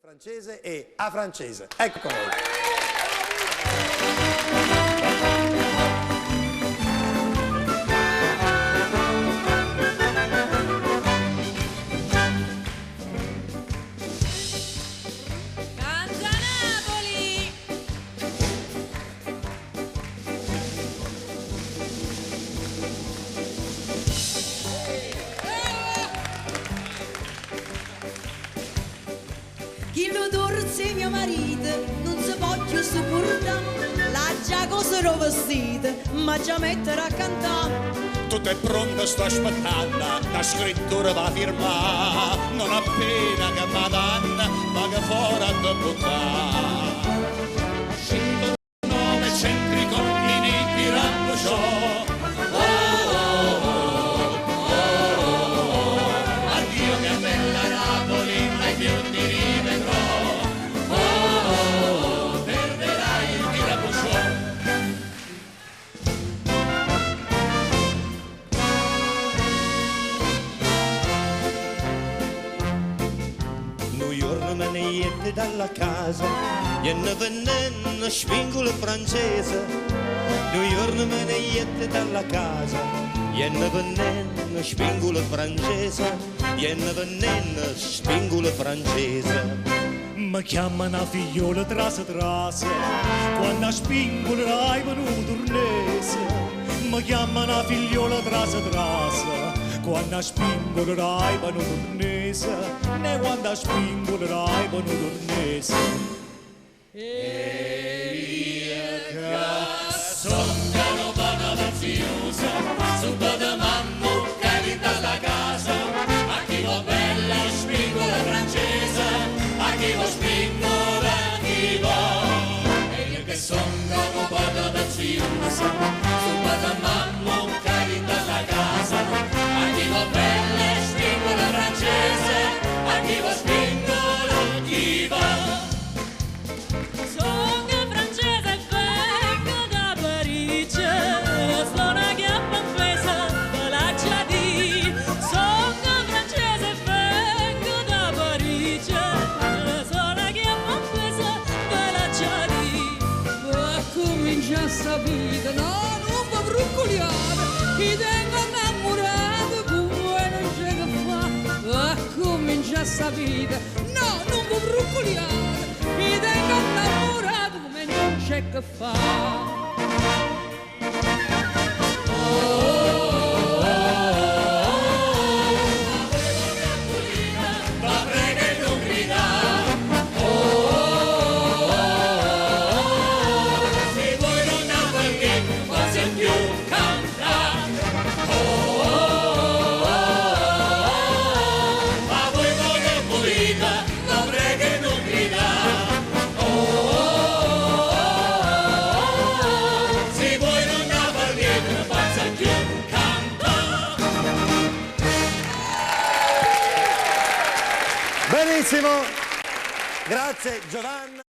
francese e a francese. Ecco con voi. Chi lo torce mio marito non si può più sopportare, la già cosa ero vestita, ma già mettere a cantare. Tutto è pronto, sto aspettando, la scrittura va firmata, non appena che madonna paga fuori a buttare. 109 centri colmini tirando ciò. Addio mia bella Napoli, mai più ti rivedrò. Perderai il tirabucciò. New York me ne jette dalla casa, gliene venne spingola francese. New York me ne jette dalla casa, gliene venne spingola francese, gliene venne spingola francese. Mi chiamano a figliola trasa trasa, quando a spingola hai venuto urnese. Mi chiamano a figliola trasa trasa, quando a spingola hai venuto urnese. Ne quando a spingola hai venuto urnese. Sognano vana veziosa, subito mamma cari dalla casa, a chi va bella spingola francese, a chi va spingola chi va. E io che sognano vana veziosa, subito mamma cari dalla casa, a chi va bella spingola francese, a chi va spingola chi va. Sta vita, no, non può bruccoliare, ti tengo innamorato come non c'è che fa, a comincia sta vita, no, non può bruccoliare, ti tengo innamorato come non c'è che fa. Benissimo, grazie Giovanna.